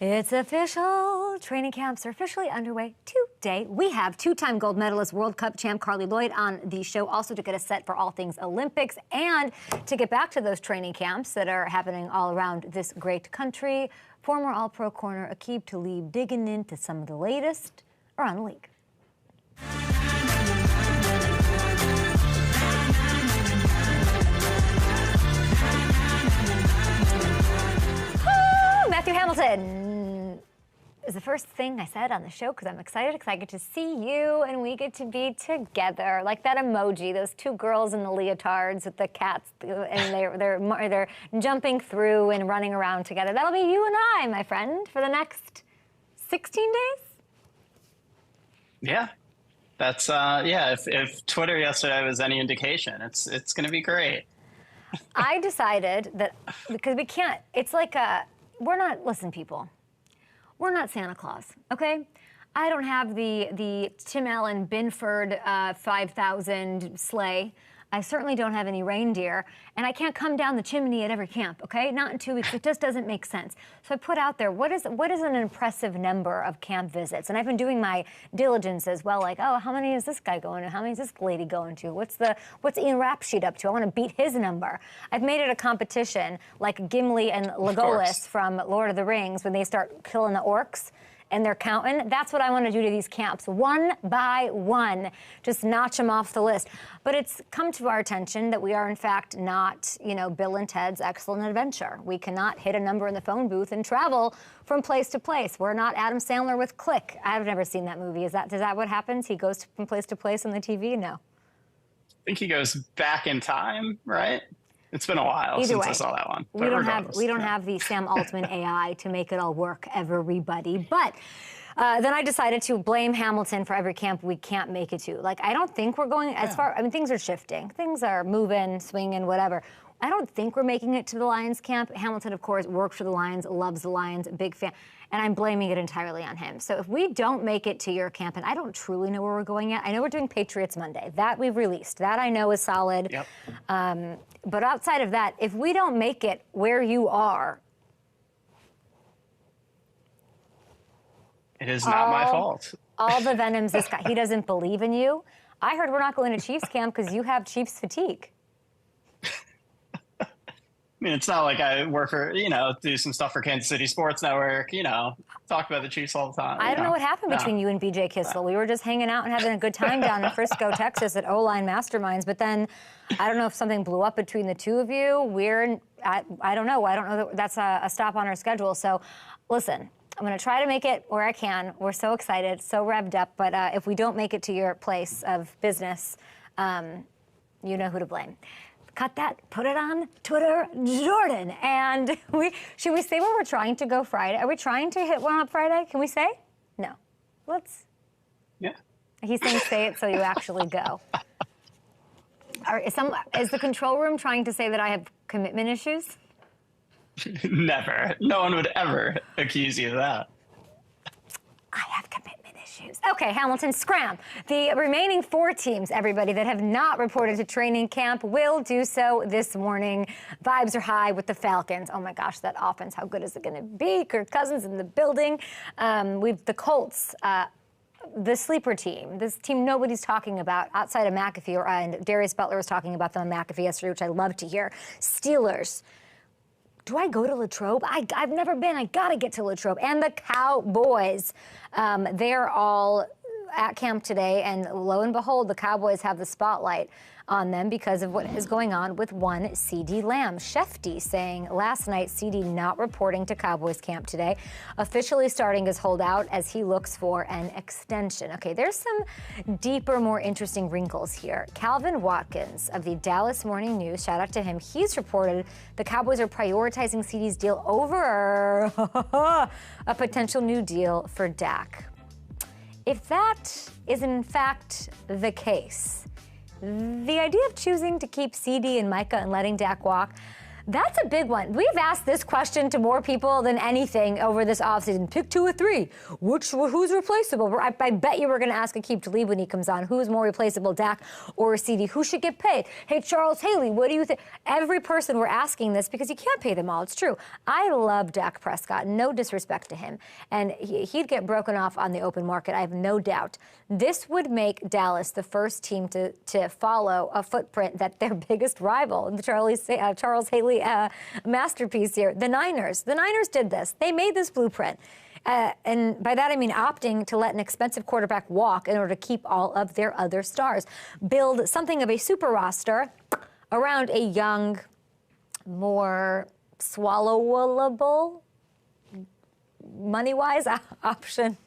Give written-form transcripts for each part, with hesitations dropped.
It's official. Training camps are officially underway today. We have two-time gold medalist World Cup champ Carli Lloyd on the show, also to get us set for all things Olympics and to get back to those training camps that are happening all around this great country. Former All-Pro corner Aqib Talib digging into some of the latest around the league. Matthew Hamilton is the first thing I said on the show because I'm excited because I get to see you and we get to be together. Like that emoji, those two girls in the leotards with the cats, and they're jumping through and running around together. That'll be you and I, my friend, for the next 16 days. Yeah, that's If Twitter yesterday was any indication, it's going to be great. I decided that because we can't. It's like we're not, listen, people, we're not Santa Claus, okay? I don't have the Tim Allen Binford 5,000 sleigh. I certainly don't have any reindeer, and I can't come down the chimney at every camp, okay? Not in 2 weeks. It just doesn't make sense. So I put out there, what is an impressive number of camp visits? And I've been doing my diligence as well, like, oh, how many is this guy going to? How many is this lady going to? What's Ian Rapsheet up to? I want to beat his number. I've made it a competition, like Gimli and Legolas from Lord of the Rings, when they start killing the orcs and they're counting. That's what I want to do to these camps, one by one, just notch them off the list. But it's come to our attention that we are, in fact, not, Bill and Ted's Excellent Adventure. We cannot hit a number in the phone booth and travel from place to place. We're not Adam Sandler with Click. I've never seen that movie. Is that what happens? He goes from place to place on the TV? No. I think he goes back in time, right? It's been a while since I saw that one. We don't have the Sam Altman AI to make it all work, everybody. But then I decided to blame Hamilton for every camp we can't make it to. Like, I don't think we're going as far. I mean, things are shifting. Things are moving, swinging, whatever. I don't think we're making it to the Lions camp. Hamilton, of course, works for the Lions, loves the Lions, big fan. And I'm blaming it entirely on him. So if we don't make it to your camp, and I don't truly know where we're going yet. I know we're doing Patriots Monday. That we've released. That I know is solid. Yep. But outside of that, if we don't make it where you are, it is not my fault. All the venoms this guy, he doesn't believe in you. I heard we're not going to Chiefs camp because you have Chiefs fatigue. I mean, it's not like I work for, do some stuff for Kansas City Sports Network, talk about the Chiefs all the time. I don't know what happened between you and BJ Kissel. We were just hanging out and having a good time down in Frisco, Texas at O-Line Masterminds. But then I don't know if something blew up between the two of you. I don't know. I don't know that that's a stop on our schedule. So listen, I'm going to try to make it where I can. We're so excited, so revved up. But if we don't make it to your place of business, you know who to blame. Cut that, put it on Twitter, Jordan. And should we say where we're trying to go Friday? Are we trying to hit one up Friday? Can we say? No. Let's. Yeah. He's saying say it so you actually go. Is the control room trying to say that I have commitment issues? Never. No one would ever accuse you of that. I have commitment issues. Okay, Hamilton, scram. The remaining 4 teams, everybody, that have not reported to training camp will do so this morning. Vibes are high with the Falcons. Oh my gosh, that offense, how good is it going to be? Kirk Cousins in the building. We've the Colts, the sleeper team, this team nobody's talking about outside of McAfee, and Darius Butler was talking about them on McAfee yesterday, which I love to hear. Steelers. Do I go to Latrobe? I've never been. I got to get to Latrobe. And the Cowboys, they're all at camp today. And lo and behold, the Cowboys have the spotlight on them because of what is going on with one CeeDee Lamb. Shefty saying last night CeeDee not reporting to Cowboys camp today, officially starting his holdout as he looks for an extension. Okay, there's some deeper, more interesting wrinkles here. Calvin Watkins of the Dallas Morning News, shout out to him, he's reported the Cowboys are prioritizing CeeDee's deal over a potential new deal for Dak. If that is in fact the case, the idea of choosing to keep CeeDee and Micah and letting Dak walk, That's a big one. We've asked this question to more people than anything over this offseason. Pick 2 or 3. Who's replaceable? I bet you we're going to ask Aqib Talib when he comes on. Who's more replaceable, Dak or CD? Who should get paid? Hey, Charles Haley, what do you think? Every person we're asking this because you can't pay them all. It's true. I love Dak Prescott. No disrespect to him. And he'd get broken off on the open market. I have no doubt. This would make Dallas the first team to follow a footprint that their biggest rival, the Charles Haley masterpiece here, the Niners. The Niners did this. They made this blueprint. And by that I mean opting to let an expensive quarterback walk in order to keep all of their other stars. Build something of a super roster around a young, more swallowable, money-wise option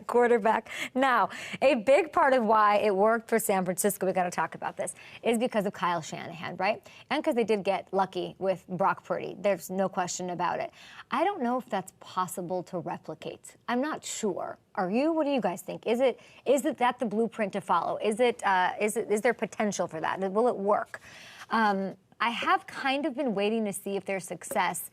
quarterback. Now, a big part of why it worked for San Francisco, we got to talk about this, is because of Kyle Shanahan, right? And because they did get lucky with Brock Purdy. There's no question about it. I don't know if that's possible to replicate. I'm not sure. Are you? What do you guys think? Is it that the blueprint to follow? Is there potential for that? Will it work? I have kind of been waiting to see if there's success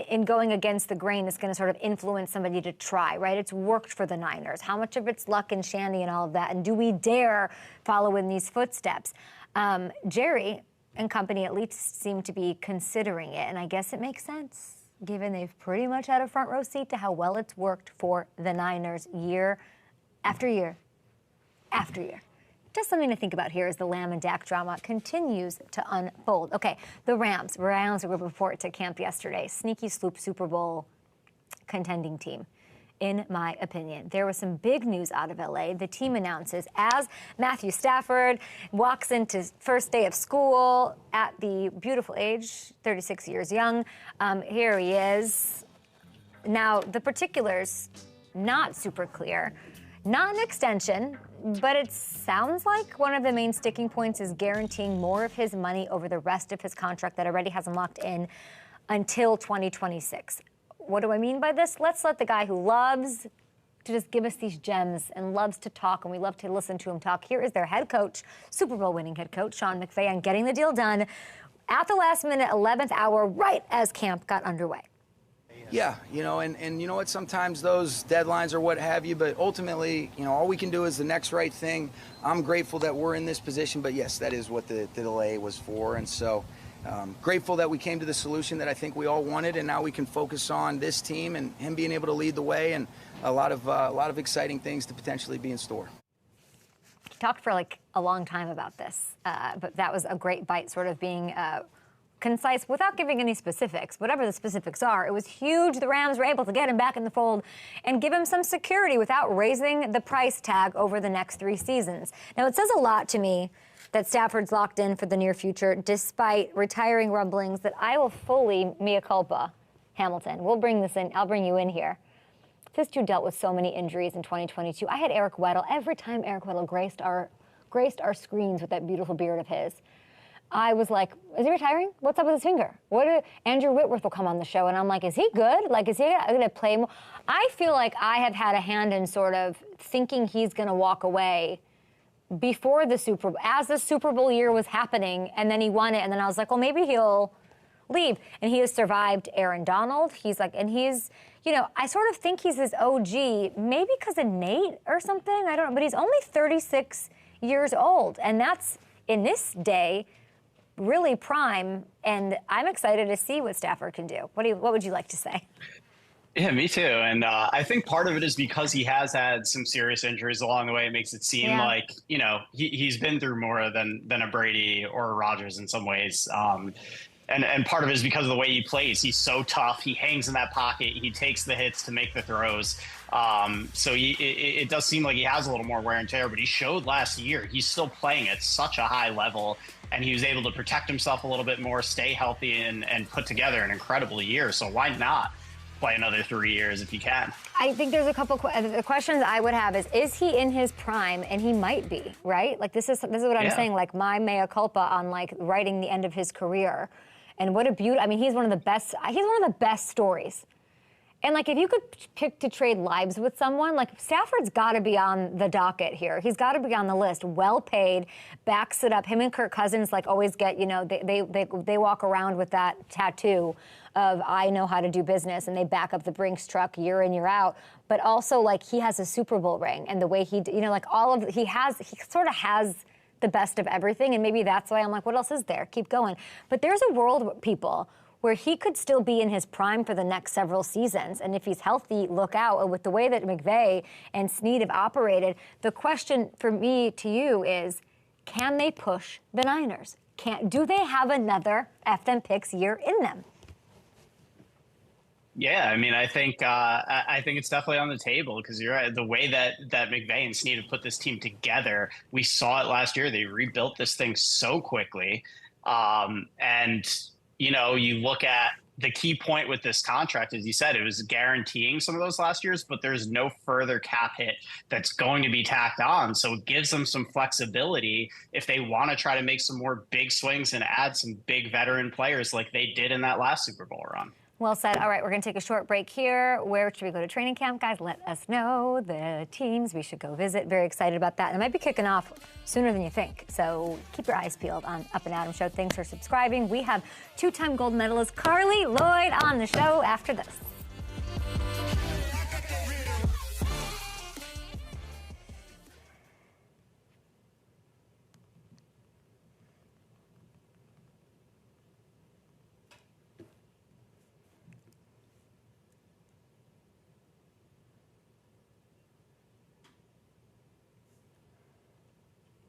in going against the grain is going to sort of influence somebody to try, right? It's worked for the Niners. How much of it's luck and Shandy and all of that? And do we dare follow in these footsteps? Jerry and company at least seem to be considering it, and I guess it makes sense, given they've pretty much had a front row seat to how well it's worked for the Niners year after year after year. Just something to think about here as the Lamb and Dak drama continues to unfold. Okay, the Rams would report to camp yesterday. Sneaky sloop Super Bowl contending team, in my opinion. There was some big news out of LA. The team announces as Matthew Stafford walks into first day of school at the beautiful age, 36 years young. Here he is. Now, the particulars, not super clear. Not an extension, but it sounds like one of the main sticking points is guaranteeing more of his money over the rest of his contract that already has him locked in until 2026. What do I mean by this? Let's let the guy who loves to just give us these gems and loves to talk, and we love to listen to him talk. Here is their head coach, Super Bowl winning head coach, Sean McVay, on getting the deal done at the last minute, 11th hour, right as camp got underway. Yeah, and you know what, sometimes those deadlines or what have you, but ultimately, all we can do is the next right thing. I'm grateful that we're in this position, but yes, that is what the delay was for, and so grateful that we came to the solution that I think we all wanted, and now we can focus on this team and him being able to lead the way, and a lot of exciting things to potentially be in store. Talked for like a long time about this, but that was a great bite, sort of being concise without giving any specifics. Whatever the specifics are, it was huge. The Rams were able to get him back in the fold and give him some security without raising the price tag over the next 3 seasons. Now, it says a lot to me that Stafford's locked in for the near future, despite retiring rumblings that I will fully mea culpa. Hamilton, we'll bring this in. I'll bring you in here. This dude dealt with so many injuries in 2022. I had Eric Weddle. Every time Eric Weddle graced our screens with that beautiful beard of his, I was like, is he retiring? What's up with his finger? Andrew Whitworth will come on the show, and I'm like, is he good? Like, is he going to play more? I feel like I have had a hand in sort of thinking he's going to walk away before the Super Bowl, as the Super Bowl year was happening, and then he won it, and then I was like, well, maybe he'll leave. And he has survived Aaron Donald. He's like, and he's, I sort of think he's his OG, maybe because of Nate or something. I don't know, but he's only 36 years old, and that's, in this day, really prime, and I'm excited to see what Stafford can do. What would you like to say? Yeah, me too. And I think part of it is because he has had some serious injuries along the way. It makes it seem like, he's been through more than a Brady or a Rodgers in some ways. And part of it is because of the way he plays. He's so tough. He hangs in that pocket. He takes the hits to make the throws. So it does seem like he has a little more wear and tear, but he showed last year he's still playing at such a high level, and he was able to protect himself a little bit more, stay healthy, and put together an incredible year. So why not play another 3 years if you can? I think there's a couple the questions I would have is he in his prime? And he might be, right? Like this is what I'm saying, like my mea culpa on like writing the end of his career. And what a beauty. I mean, he's one of the best stories. And, like, if you could pick to trade lives with someone, like, Stafford's got to be on the docket here. He's got to be on the list. Well paid, backs it up. Him and Kirk Cousins, like, always get, you know, they walk around with that tattoo of I know how to do business, and they back up the Brinks truck year in, year out. But also, like, he has a Super Bowl ring, and the way he, you know, like, he sort of has the best of everything, and maybe that's why I'm like, what else is there? Keep going. But there's a world, people, where he could still be in his prime for the next several seasons. And if he's healthy, look out. And with the way that McVay and Snead have operated, the question for me to you is, can they push the Niners? Do they have another F them picks year in them? Yeah, I mean, I think it's definitely on the table because you're right. The way that McVay and Snead have put this team together, we saw it last year. They rebuilt this thing so quickly, and you know, you look at the key point with this contract, as you said, it was guaranteeing some of those last years, but there's no further cap hit that's going to be tacked on. So it gives them some flexibility if they want to try to make some more big swings and add some big veteran players like they did in that last Super Bowl run. Well said. All right, we're going to take a short break here. Where should we go to training camp, guys? Let us know the teams we should go visit. Very excited about that. And it might be kicking off sooner than you think. So keep your eyes peeled on Up and Adam Show. Thanks for subscribing. We have two-time gold medalist Carli Lloyd on the show after this.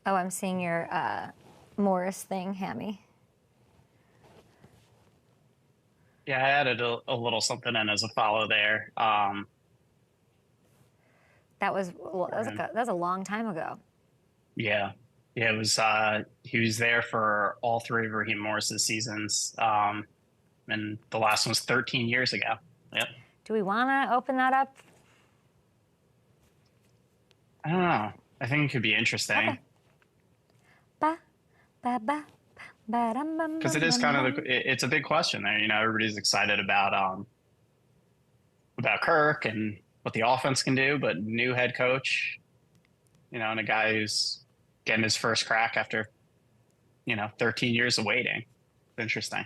Oh, I'm seeing your Morris thing, Hammy. Yeah, I added a little something in as a follow there. That was a long time ago. Yeah, it was. He was there for all three of Raheem Morris's seasons, and the last one was 13 years ago. Yep. Do we want to open that up? I don't know. I think it could be interesting. Okay. Because it is kind of it's a big question there. You know, everybody's excited about Kirk and what the offense can do, but new head coach, you know, and a guy who's getting his first crack after, 13 years of waiting. It's interesting.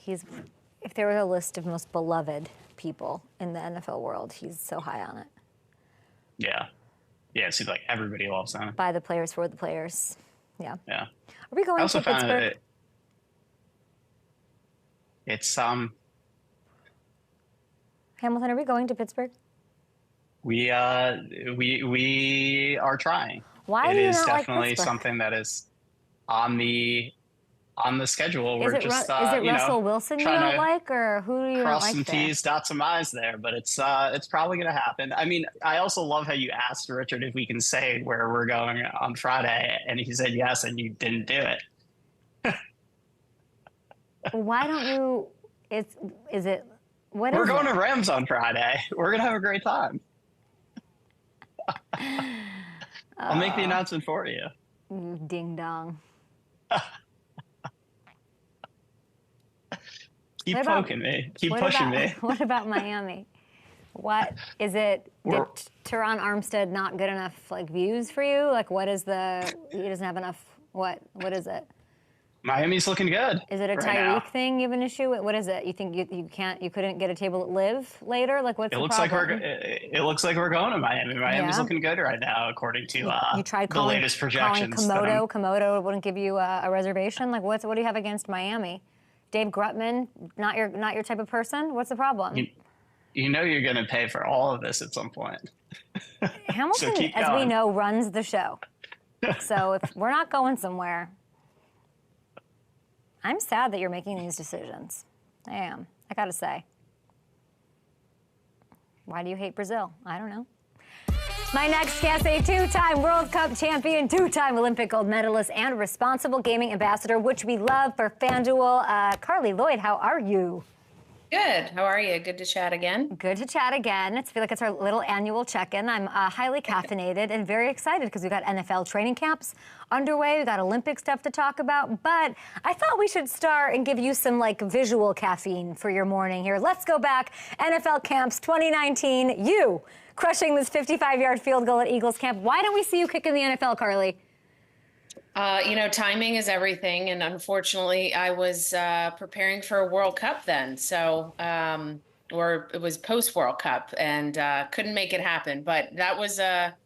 If there was a list of most beloved people in the NFL world, he's so high on it. Yeah. Yeah, it seems like everybody loves him. By the players, for the players. Yeah. Yeah. Are we going to Pittsburgh? It's Hamilton, are we going to Pittsburgh? We are trying. Why do you not like Pittsburgh? It is definitely something that is on the schedule. Is it Russell Wilson you don't like, or who do you not like? Cross some T's, dot some I's there, but it's probably going to happen. I mean, I also love how you asked Richard if we can say where we're going on Friday, and he said yes, and you didn't do it. Why don't you? We're going to Rams on Friday. We're going to have a great time. I'll make the announcement for you. Ding dong. Keep poking me. Keep pushing me. What about Miami? What is it? Did Teron Armstead not good enough views for you? What is he doesn't have enough? What is it? Miami's looking good. Is it a Tyreek thing you have an issue with? What is it? You think you couldn't get a table at Live later? What's the problem? It looks like we're going to Miami. Miami's looking good right now, according to you tried the latest projections. Komodo wouldn't give you a reservation. What do you have against Miami? Dave Grutman, not your type of person? What's the problem? You know you're going to pay for all of this at some point. Hamilton, so as we know, runs the show. So if we're not going somewhere, I'm sad that you're making these decisions. I am. I got to say. Why do you hate Brazil? I don't know. My next guest, a two-time World Cup champion, two-time Olympic gold medalist, and responsible gaming ambassador, which we love for FanDuel. Carli Lloyd, how are you? Good. How are you? Good to chat again. Good to chat again. It's feel like it's our little annual check-in. I'm highly caffeinated and very excited because we've got NFL training camps underway. We've got Olympic stuff to talk about. But I thought we should start and give you some like visual caffeine for your morning here. Let's go back. NFL camps 2019. You crushing this 55-yard field goal at Eagles camp. Why don't we see you kick in the NFL, Carli? Timing is everything. And unfortunately, I was preparing for a World Cup then. So, or it was post-World Cup, and couldn't make it happen. But that was a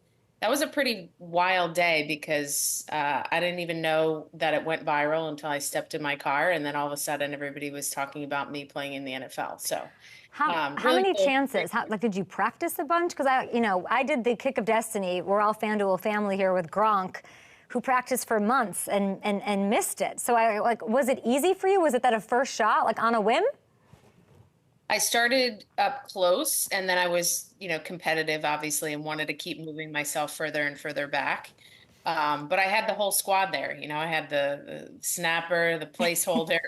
pretty wild day because I didn't even know that it went viral until I stepped in my car. And then all of a sudden, everybody was talking about me playing in the NFL. So how really many cool. chances? Did you practice a bunch? Because I did the Kick of Destiny. We're all FanDuel family here with Gronk, who practiced for months and missed it. So was it easy for you? Was it that a first shot, like on a whim? I started up close, and then I was, competitive, obviously, and wanted to keep moving myself further and further back. But I had the whole squad there. I had the snapper, the placeholder.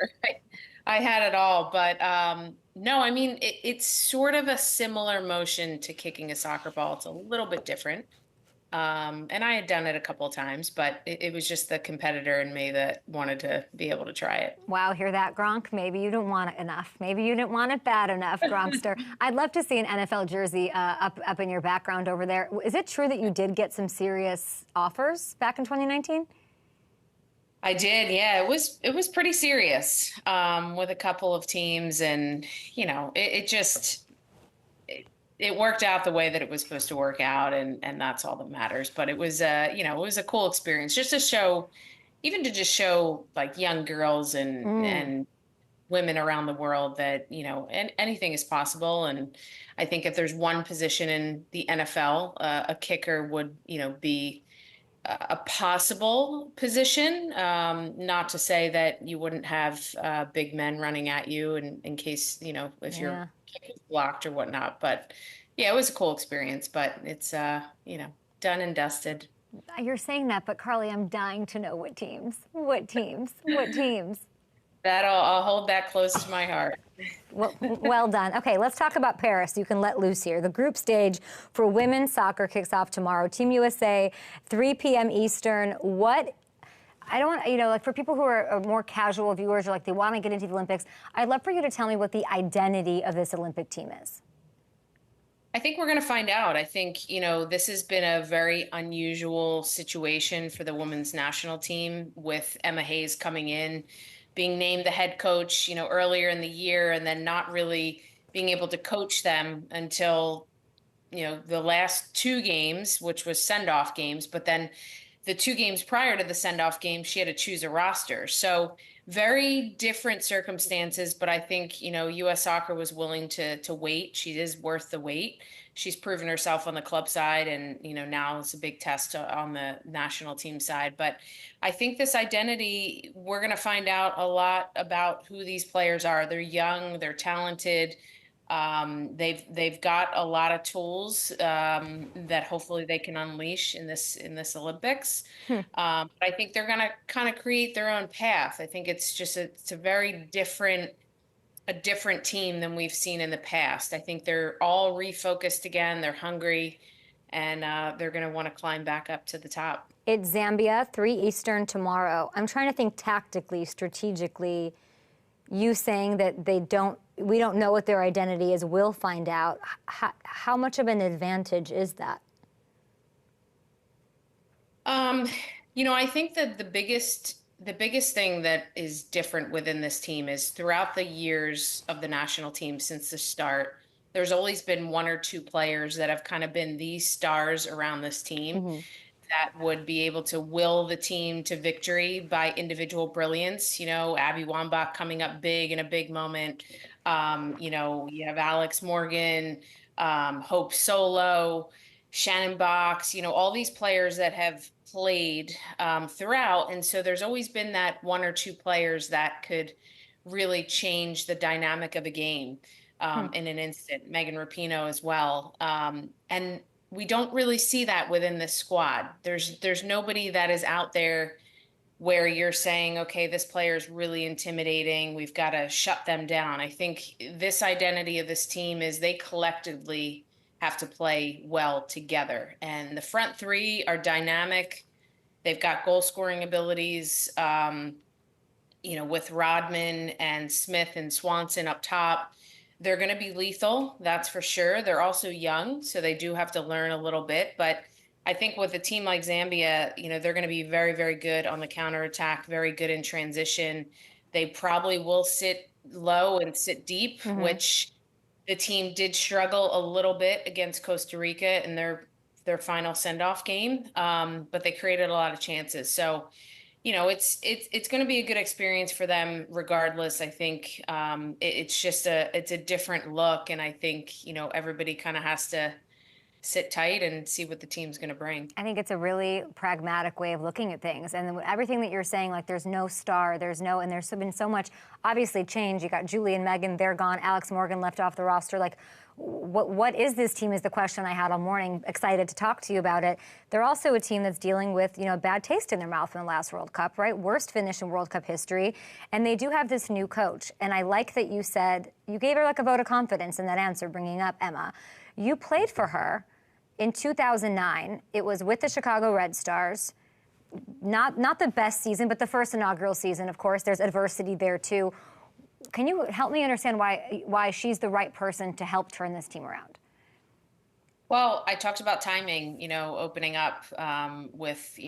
I had it all. But no, I mean, it's sort of a similar motion to kicking a soccer ball. It's a little bit different. And I had done it a couple of times, but it was just the competitor in me that wanted to be able to try it. Wow, hear that, Gronk? Maybe you didn't want it enough. Maybe you didn't want it bad enough, Gronkster. I'd love to see an NFL jersey up in your background over there. Is it true that you did get some serious offers back in 2019? I did, yeah. It was pretty serious with a couple of teams, and it worked out the way that it was supposed to work out, and that's all that matters. But it was it was a cool experience just to show like young girls and women around the world that, and anything is possible. And I think if there's one position in the NFL, a kicker would, be a possible position. Not to say that you wouldn't have big men running at you in case, if you're blocked or whatnot. But yeah, it was a cool experience, but it's, done and dusted. You're saying that, but Carli, I'm dying to know what teams. What teams? What teams? I'll hold that close to my heart. Well done. Okay, let's talk about Paris. You can let loose here. The group stage for women's soccer kicks off tomorrow. Team USA, 3 p.m. Eastern. I don't, like for people who are more casual viewers or like they want to get into the Olympics, I'd love for you to tell me what the identity of this Olympic team is. I think we're going to find out. I think, this has been a very unusual situation for the women's national team with Emma Hayes coming in, being named the head coach, earlier in the year, and then not really being able to coach them until, the last two games, which was send-off games. But then the two games prior to the send-off game, she had to choose a roster. So very different circumstances, but I think, U.S. Soccer was willing to wait. She is worth the wait. She's proven herself on the club side, and, now it's a big test on the national team side. But I think this identity, we're going to find out a lot about who these players are. They're young, they're talented. They've got a lot of tools that hopefully they can unleash in this Olympics. But I think they're going to kind of create their own path. I think it's just it's a very different team than we've seen in the past. I think they're all refocused again. They're hungry, and they're going to want to climb back up to the top. It's Zambia, 3 Eastern tomorrow. I'm trying to think tactically, strategically. You saying that we don't know what their identity is. We'll find out. How much of an advantage is that? I think that the biggest thing that is different within this team is throughout the years of the national team since the start, there's always been one or two players that have kind of been these stars around this team that would be able to will the team to victory by individual brilliance. Abby Wambach coming up big in a big moment. You have Alex Morgan, Hope Solo, Shannon Box, all these players that have played throughout. And so there's always been that one or two players that could really change the dynamic of a game in an instant. Megan Rapinoe as well. And we don't really see that within this squad. There's nobody that is out there where you're saying, okay, this player is really intimidating. We've got to shut them down. I think this identity of this team is they collectively have to play well together. And the front three are dynamic. They've got goal scoring abilities, with Rodman and Smith and Swanson up top. They're going to be lethal, that's for sure. They're also young, so they do have to learn a little bit. But I think with a team like Zambia, they're going to be very, very good on the counterattack, very good in transition. They probably will sit low and sit deep, which the team did struggle a little bit against Costa Rica in their final send-off game, but they created a lot of chances. So, it's going to be a good experience for them regardless. I think it's a different look, and I think everybody kind of has to sit tight and see what the team's going to bring. I think it's a really pragmatic way of looking at things. And everything that you're saying, like there's no star, and there's been so much, obviously, change. You got Julie and Megan, they're gone. Alex Morgan left off the roster. Like, what is this team is the question I had all morning. Excited to talk to you about it. They're also a team that's dealing with, bad taste in their mouth in the last World Cup, right? Worst finish in World Cup history. And they do have this new coach. And I like that you said, you gave her like a vote of confidence in that answer, bringing up Emma. You played for her in 2009. It was with the Chicago Red Stars. Not the best season, but the first inaugural season, of course. There's adversity there, too. Can you help me understand why she's the right person to help turn this team around? Well, I talked about timing, opening up with,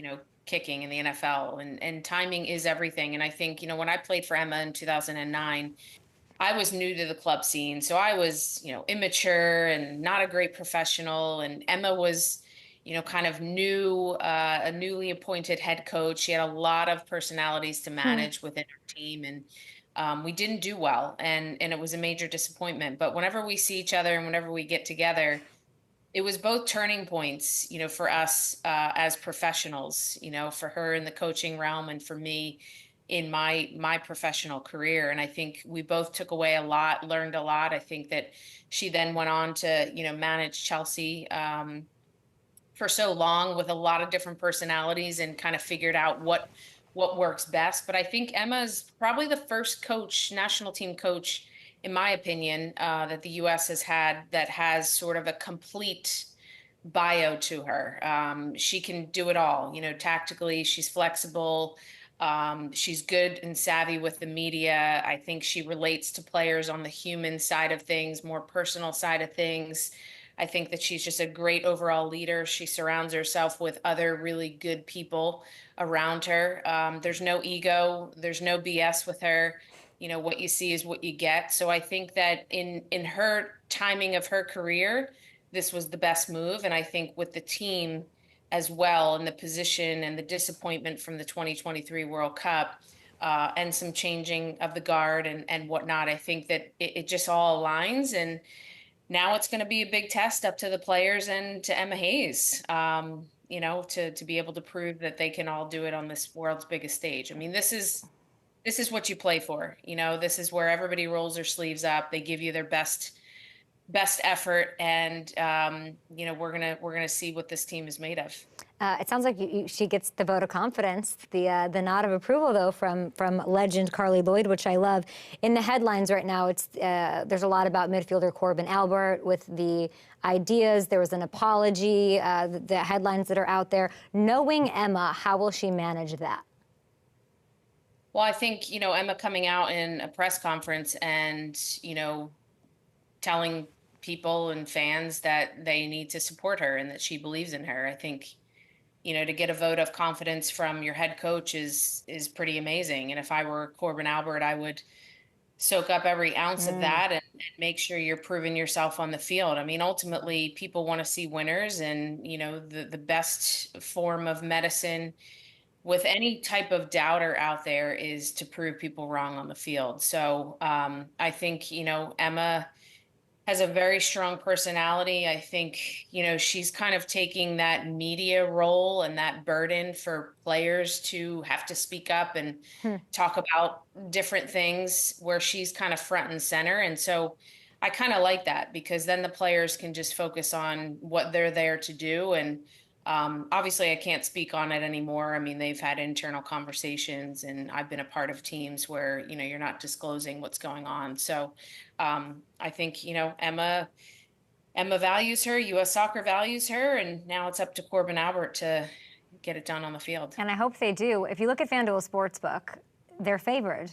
kicking in the NFL, and timing is everything. And I think, when I played for Emma in 2009, I was new to the club scene. So I was, immature and not a great professional. And Emma was, kind of new, a newly appointed head coach. She had a lot of personalities to manage within her team. And we didn't do well, and it was a major disappointment. But whenever we see each other and whenever we get together, it was both turning points, for us as professionals, for her in the coaching realm and for me in my professional career. And I think we both took away a lot, learned a lot. I think that she then went on to, manage Chelsea for so long with a lot of different personalities and kind of figured out what works best. But I think Emma's probably the first national team coach, in my opinion, that the U.S. has had that has sort of a complete bio to her. She can do it all. Tactically, she's flexible. She's good and savvy with the media. I think she relates to players on the human side of things, more personal side of things. I think that she's just a great overall leader. She surrounds herself with other really good people around her. There's no ego. There's no BS with her. What you see is what you get. So I think that in her timing of her career, this was the best move. And I think with the team as well, and the position and the disappointment from the 2023 World Cup, and some changing of the guard and whatnot, I think that it just all aligns. And now it's going to be a big test up to the players and to Emma Hayes, to be able to prove that they can all do it on this world's biggest stage. I mean, this is what you play for. This is where everybody rolls their sleeves up. They give you their best effort, and we're gonna see what this team is made of. It sounds like she gets the vote of confidence, the nod of approval, though, from legend Carli Lloyd, which I love. In the headlines right now, there's a lot about midfielder Corbin Albert with the ideas. There was an apology, the headlines that are out there. Knowing Emma, how will she manage that? Well, I think, Emma coming out in a press conference and, telling people and fans that they need to support her and that she believes in her. I think, to get a vote of confidence from your head coach is pretty amazing. And if I were Corbin Albert, I would soak up every ounce of that and make sure you're proving yourself on the field. I mean, ultimately, people want to see winners, and, the best form of medicine with any type of doubter out there is to prove people wrong on the field. So I think, Emma has a very strong personality. I think, she's kind of taking that media role and that burden for players to have to speak up and talk about different things where she's kind of front and center. And so I kind of like that, because then the players can just focus on what they're there to do. And Obviously, I can't speak on it anymore. I mean, they've had internal conversations, and I've been a part of teams where, you're not disclosing what's going on. So I think, Emma values her, U.S. Soccer values her, and now it's up to Corbin Albert to get it done on the field. And I hope they do. If you look at FanDuel Sportsbook, they're favored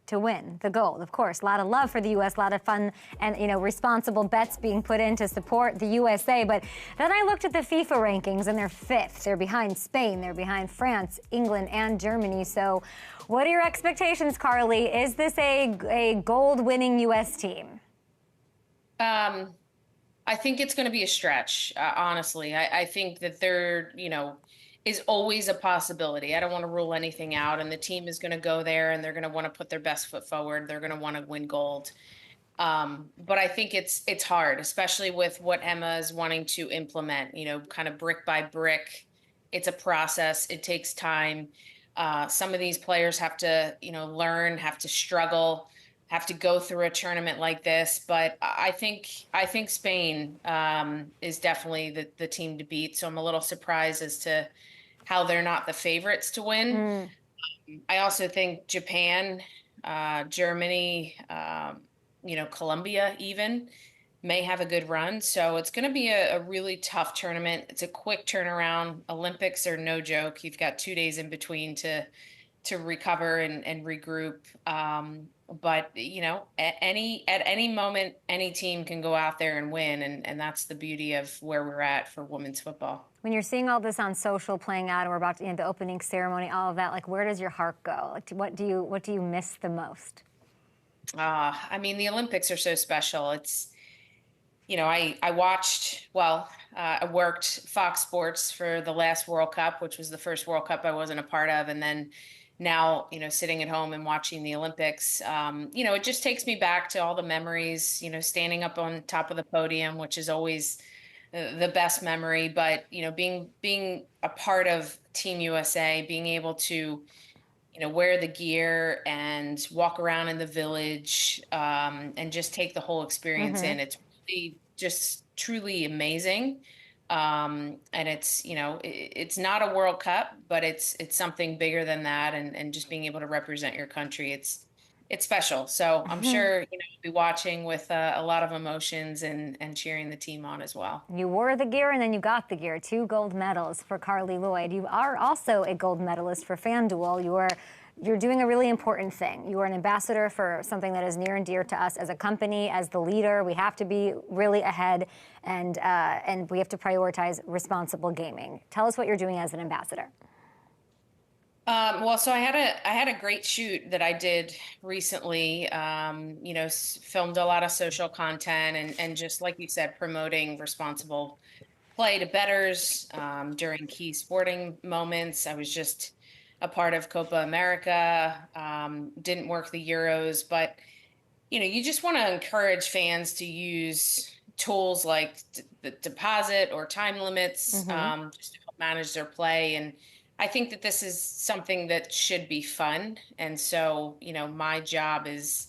to win the gold. Of course, a lot of love for the U.S., a lot of fun and, responsible bets being put in to support the USA. But then I looked at the FIFA rankings, and they're fifth. They're behind Spain. They're behind France, England, and Germany. So what are your expectations, Carli? Is this a gold-winning U.S. team? I think it's going to be a stretch, honestly. I think that there, is always a possibility. I don't want to rule anything out. And the team is going to go there, and they're going to want to put their best foot forward. They're going to want to win gold. But I think it's hard, especially with what Emma is wanting to implement, kind of brick by brick. It's a process. It takes time. Some of these players have to, learn, have to struggle, have to go through a tournament like this. But I think Spain is definitely the team to beat. So I'm a little surprised as to how they're not the favorites to win. I also think Japan, Germany, Colombia even may have a good run. So it's going to be a really tough tournament. It's a quick turnaround. Olympics are no joke. You've got 2 days in between to recover and regroup. But at any moment, any team can go out there and win, and that's the beauty of where we're at for women's football. When you're seeing all this on social playing out, and we're about to the opening ceremony, all of that, like, where does your heart go? Like, what do you miss the most? I mean, the Olympics are so special. It's, I watched. I worked Fox Sports for the last World Cup, which was the first World Cup I wasn't a part of, and then now, sitting at home and watching the Olympics, it just takes me back to all the memories, standing up on top of the podium, which is always the best memory. But, being a part of Team USA, being able to, wear the gear and walk around in the village and just take the whole experience in. It's really just truly amazing. And it's, it's not a World Cup, but it's something bigger than that. And just being able to represent your country, it's special. So I'm sure, you'll be watching with a lot of emotions and cheering the team on as well. You wore the gear, and then you got the gear. 2 gold medals for Carli Lloyd. You are also a gold medalist for FanDuel. You're doing a really important thing. You are an ambassador for something that is near and dear to us as a company, as the leader. We have to be really ahead, and we have to prioritize responsible gaming. Tell us what you're doing as an ambassador. So I had a great shoot that I did recently. Filmed a lot of social content and just like you said, promoting responsible play to bettors during key sporting moments. I was just a part of Copa America, didn't work the Euros, but you just want to encourage fans to use tools like the deposit or time limits just to help manage their play. And I think that this is something that should be fun. And so, my job is,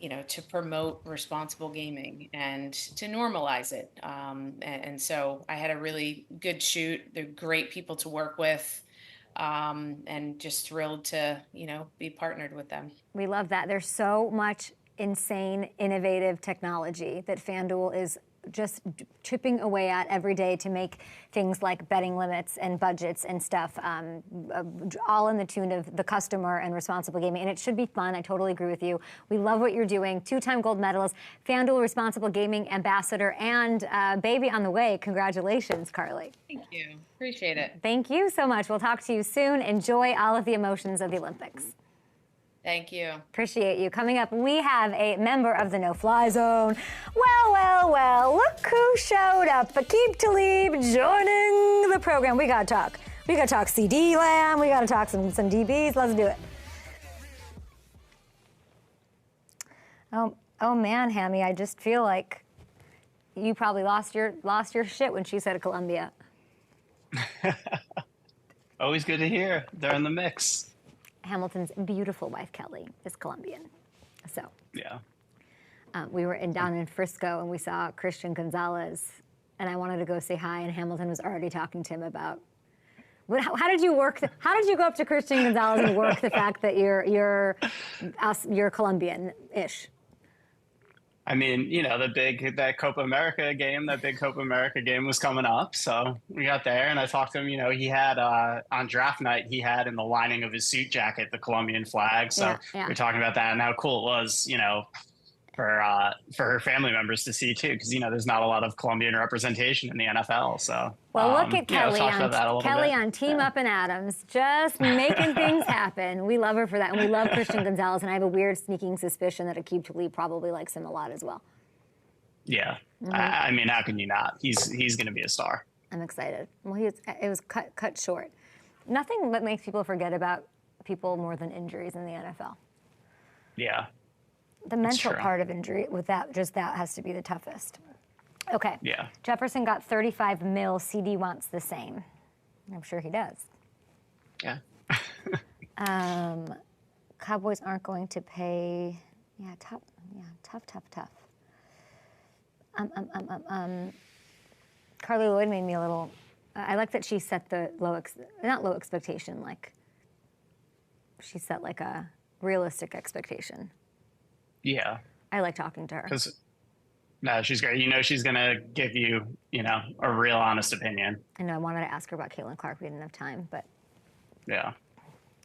to promote responsible gaming and to normalize it. And so I had a really good shoot. They're great people to work with. And just thrilled to, be partnered with them. We love that. There's so much insane, innovative technology that FanDuel is just chipping away at every day to make things like betting limits and budgets and stuff all in the tune of the customer and responsible gaming. And it should be fun. I totally agree with you. We love what you're doing. 2-time gold medalist, FanDuel Responsible Gaming Ambassador, and baby on the way. Congratulations, Carli. Thank you. Appreciate it. Thank you so much. We'll talk to you soon. Enjoy all of the emotions of the Olympics. Thank you. Appreciate you. Coming up, we have a member of the No-Fly Zone. Well, look who showed up. Aqib Talib joining the program. We got to talk. We got to talk CD Lamb. We got to talk some DBs. Let's do it. Oh man, Hammy, I just feel like you probably lost your shit when she said Colombia. Always good to hear. They're in the mix. Hamilton's beautiful wife, Kelly, is Colombian. So yeah, we were down in Frisco, and we saw Christian Gonzalez and I wanted to go say hi, and Hamilton was already talking to him about. How did you work? How did you go up to Christian Gonzalez and work the fact that you're Colombian-ish? I mean, that big Copa America game was coming up. So we got there and I talked to him, he had, on draft night, he had in the lining of his suit jacket, the Colombian flag. So we're talking about that and how cool it was, for her family members to see too. Cause there's not a lot of Colombian representation in the NFL. So, well, look at Kelly on Team Up and Adams, just making things happen. We love her for that. And we love Christian Gonzalez. And I have a weird sneaking suspicion that Aqib Talib probably likes him a lot as well. Yeah. I mean, how can you not? He's going to be a star. I'm excited. Well, it was cut short. Nothing that makes people forget about people more than injuries in the NFL. Yeah. The mental part of injury with that has to be the toughest. Okay. Yeah. Jefferson got 35 mil. CD wants the same. I'm sure he does. Yeah. Cowboys aren't going to pay. Yeah, tough. Carli Lloyd made me a little. I like that she set the not low expectation. Like she set like a realistic expectation. Yeah. I like talking to her. No, she's great. She's going to give you, a real honest opinion. I know I wanted to ask her about Caitlin Clark. We didn't have time, but yeah.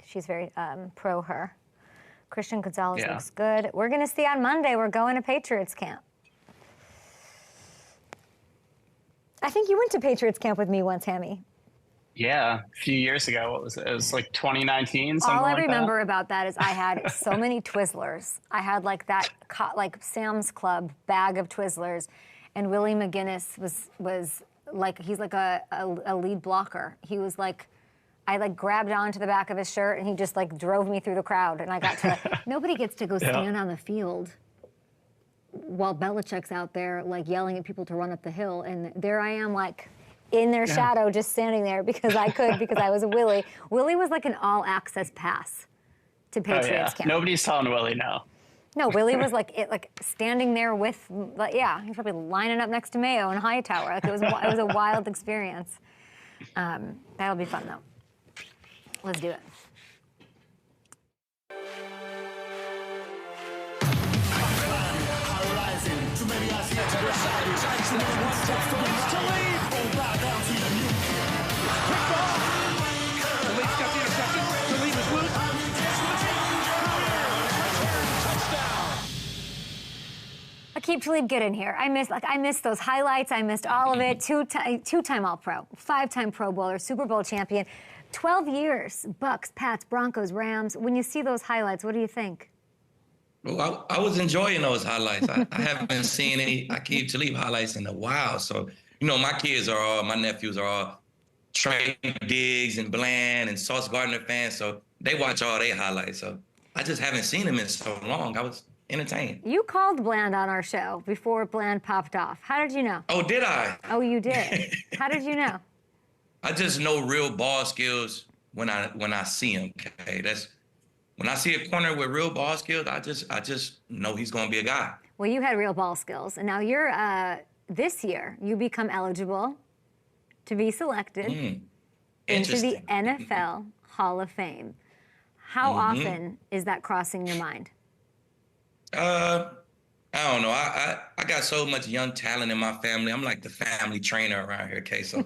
She's very pro her. Christian Gonzalez looks good. We're going to see on Monday. We're going to Patriots camp. I think you went to Patriots camp with me once, Hammy. Yeah, a few years ago. What was it? It was like 2019, something All I like remember about that is I had so many Twizzlers. I had like that, like Sam's Club bag of Twizzlers, and Willie McGinnis was like, he's like a lead blocker. He was like, I like grabbed onto the back of his shirt and he just like drove me through the crowd, and I got to. Nobody gets to go stand on the field while Belichick's out there like yelling at people to run up the hill, and there I am like. In their shadow, just standing there because I could, because I was a Willie. Willie was like an all-access pass to Patriots camp. Nobody's telling Willie no. No, Willie was like standing there with, he's probably lining up next to Mayo and Hightower. Like it was a wild experience. That'll be fun though. Let's do it. Aqib Talib, get in here. I missed those highlights. I missed all of it. Two-time All-Pro, 5-time Pro Bowler, Super Bowl champion, 12 years. Bucks, Pats, Broncos, Rams. When you see those highlights, what do you think? Well, I was enjoying those highlights. I haven't seen any Aqib Talib highlights in a while. So, my nephews are all Trey Diggs and Bland and Sauce Gardner fans. So they watch all their highlights. So I just haven't seen them in so long. I was entertained. You called Bland on our show before Bland popped off. How did you know? Oh, did I? Oh, you did. How did you know? I just know real ball skills when I see him. Okay, when I see a corner with real ball skills, I just know he's going to be a guy. Well, you had real ball skills, and now you're this year you become eligible to be selected into the NFL Hall of Fame. How often is that crossing your mind? I don't know. I got so much young talent in my family. I'm like the family trainer around here, okay? So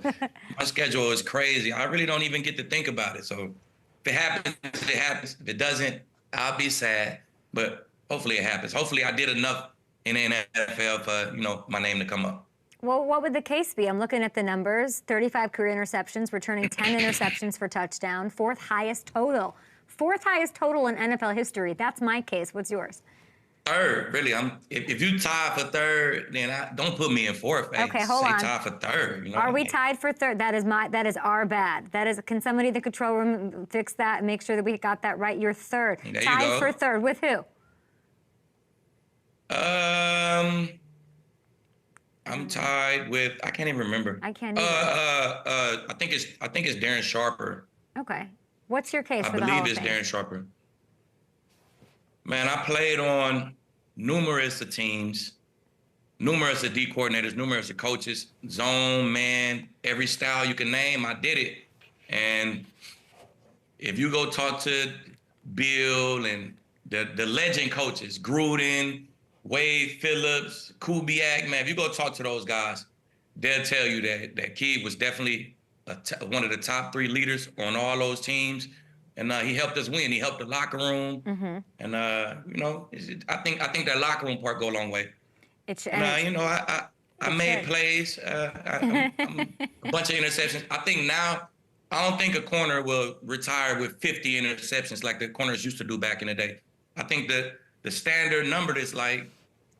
my schedule is crazy. I really don't even get to think about it. So if it happens, it happens. If it doesn't, I'll be sad. But hopefully it happens. Hopefully I did enough in the NFL for, my name to come up. Well, what would the case be? I'm looking at the numbers. 35 career interceptions, returning 10 interceptions for touchdown. Fourth highest total in NFL history. That's my case. What's yours? Third, really. If you tie for third, then don't put me in fourth. Okay, hold on. Tie for third. Are we tied for third? That is our bad. Can somebody in the control room fix that and make sure that we got that right? You're third. There tied you go. For third with who? I'm tied with. I can't even remember. I can't either. I think it's Darren Sharper. Okay. What's your case for the Hall I of believe it's Fame? Darren Sharper. Man, I played on numerous teams. numerous of D coordinators, numerous of coaches, zone, man, every style you can name, I did it. And if you go talk to Bill and the legend coaches, Gruden, Wade Phillips, Kubiak, man, if you go talk to those guys, they'll tell you that Aqib was definitely one of the top 3 leaders on all those teams. And he helped us win. He helped the locker room. Mm-hmm. And, you know, I think that locker room part go a long way. You know, I made plays, a bunch of interceptions. I think now, I don't think a corner will retire with 50 interceptions like the corners used to do back in the day. I think that the standard number is like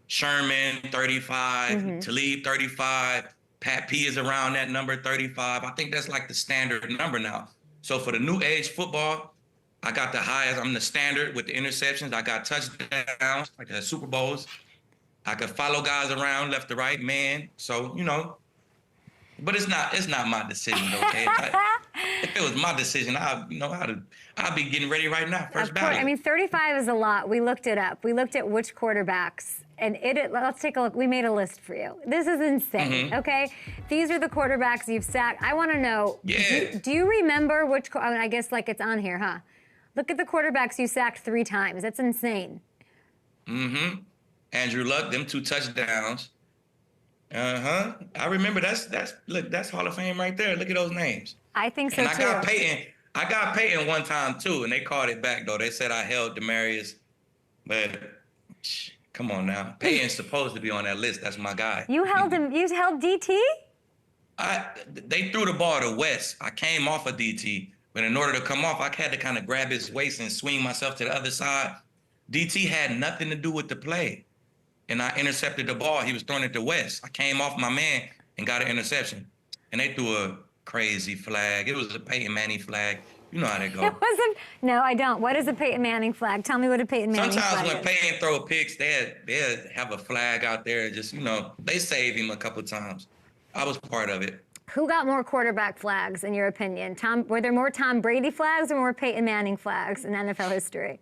Sherman, 35, Talib, 35, Pat P is around that number, 35. I think that's like the standard number now. So for the new age football, I got the highest. I'm the standard with the interceptions. I got touchdowns, like the Super Bowls. I could follow guys around left to right, man. So, you know, but it's not my decision, though. If it was my decision, I'd be getting ready right now. First ballot. I mean, 35 is a lot. We looked it up. We looked at which quarterbacks, and let's take a look. We made a list for you. This is insane, okay? These are the quarterbacks you've sacked. I want to know, do you remember which, I guess like it's on here, huh? Look at the quarterbacks you sacked 3 times. That's insane. Mm-hmm. Andrew Luck, them 2 touchdowns. I remember that's Hall of Fame right there. Look at those names. I think so, and too. I got Peyton one time, too, and they called it back, though. They said I held Demarius. But, come on now. Peyton's supposed to be on that list. That's my guy. You held him. You held DT? They threw the ball to West. I came off of DT. But in order to come off, I had to kind of grab his waist and swing myself to the other side. DT had nothing to do with the play. And I intercepted the ball. He was throwing it to West. I came off my man and got an interception. And they threw a crazy flag. It was a Peyton Manning flag. You know how that goes. It wasn't. No, I don't. What is a Peyton Manning flag? Tell me what a Peyton Manning flag is. Sometimes when Peyton throw picks, they'll have a flag out there. Just, you know, they saved him a couple times. I was part of it. Who got more quarterback flags, in your opinion? Were there more Tom Brady flags or more Peyton Manning flags in NFL history?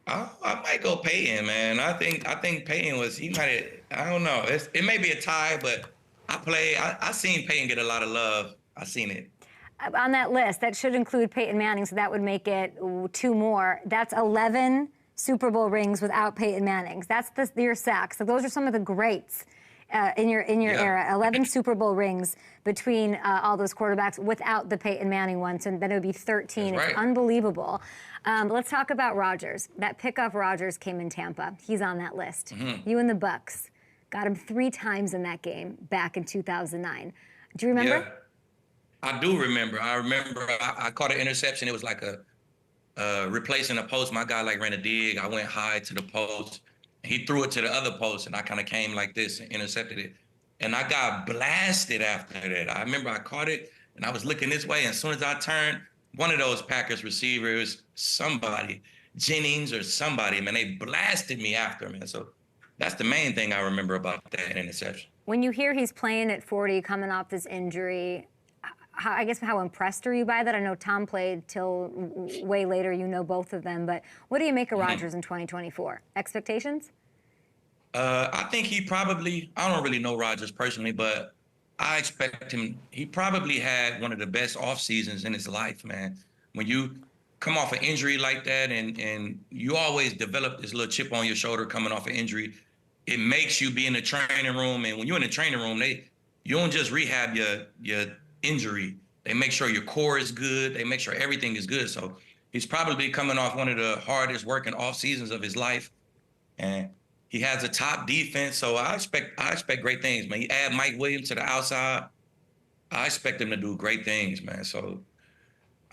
I might go Peyton, man. I think Peyton was, he might have, I don't know. It may be a tie, but I seen Peyton get a lot of love. I seen it. On that list, that should include Peyton Manning, so that would make it 2 more. That's 11 Super Bowl rings without Peyton Manning's. That's your sacks. So those are some of the greats in your era. 11 Super Bowl rings between all those quarterbacks without the Peyton Manning ones, and then it would be 13. That's right. It's unbelievable. Let's talk about Rodgers. That pickoff Rodgers came in Tampa. He's on that list. You and the Bucks got him 3 times in that game back in 2009. Do you remember? Yeah, I do remember. I caught an interception. It was like a replacing a post. My guy ran a dig. I went high to the post. He threw it to the other post, and I kind of came like this and intercepted it. And I got blasted after that. I remember I caught it, and I was looking this way. And as soon as I turned, one of those Packers receivers, somebody, Jennings or somebody, man, they blasted me after, man. So that's the main thing I remember about that interception. When you hear he's playing at 40, coming off this injury, how impressed are you by that? I know Tom played till way later. You know both of them. But what do you make of Rodgers in 2024? Expectations? I think I don't really know Rodgers personally, but I expect him. He probably had one of the best off seasons in his life, man. When you come off an injury like that and you always develop this little chip on your shoulder coming off an injury, it makes you be in the training room. And when you're in the training room, you don't just rehab your injury. They make sure your core is good. They make sure everything is good. So he's probably coming off one of the hardest working off seasons of his life. And he has a top defense. So I expect great things, man. You add Mike Williams to the outside, I expect him to do great things, man. So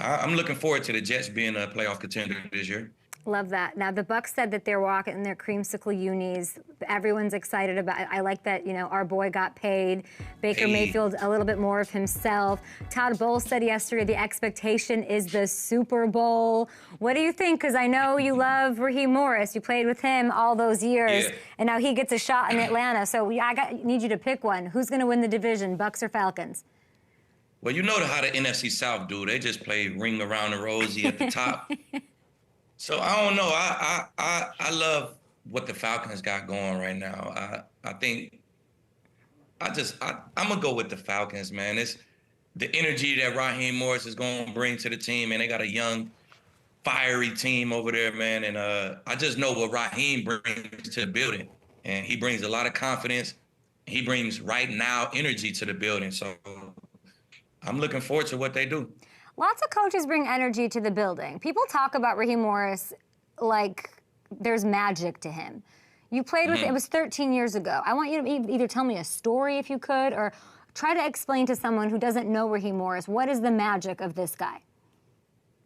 I'm looking forward to the Jets being a playoff contender this year. Love that. Now, the Bucs said that they're walking in their creamsicle unis. Everyone's excited about it. I like that, our boy got paid. Baker Mayfield, a little bit more of himself. Todd Bowles said yesterday the expectation is the Super Bowl. What do you think? Because I know you love Raheem Morris. You played with him all those years, and now he gets a shot in Atlanta. So need you to pick one. Who's going to win the division, Bucs or Falcons? Well, you know how the NFC South do. They just play ring around the rosy at the top. So I don't know. I love what the Falcons got going right now. I think I'm gonna go with the Falcons, man. It's the energy that Raheem Morris is gonna bring to the team, and they got a young, fiery team over there, man. And I just know what Raheem brings to the building, and he brings a lot of confidence. He brings right now energy to the building. So I'm looking forward to what they do. Lots of coaches bring energy to the building. People talk about Raheem Morris like there's magic to him. You played with, it was 13 years ago. I want you to either tell me a story if you could, or try to explain to someone who doesn't know Raheem Morris, what is the magic of this guy?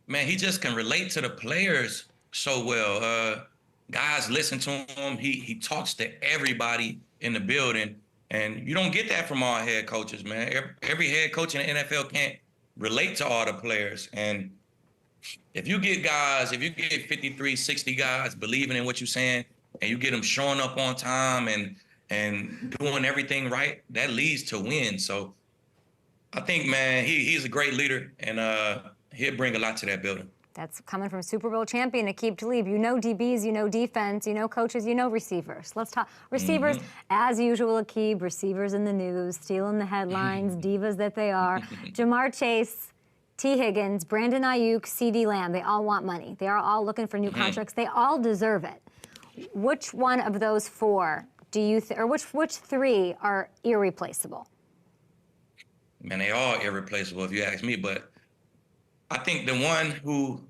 Man, he just can relate to the players so well. Guys listen to him. He talks to everybody in the building. And you don't get that from all head coaches, man. Every head coach in the NFL can't relate to all the players. And if you get 53, 60 guys believing in what you're saying, and you get them showing up on time and doing everything right, that leads to wins. So I think, man, he's a great leader, and he'll bring a lot to that building. That's coming from Super Bowl champion Aqib Talib. You know DBs, you know defense, you know coaches, you know receivers. Let's talk receivers. As usual, Aqib, receivers in the news, stealing the headlines, divas that they are. Jamar Chase, T. Higgins, Brandon Ayuk, CeeDee Lamb, they all want money. They are all looking for new contracts. They all deserve it. Which one of those four do you or which three are irreplaceable? Man, they all irreplaceable if you ask me, but I think the one who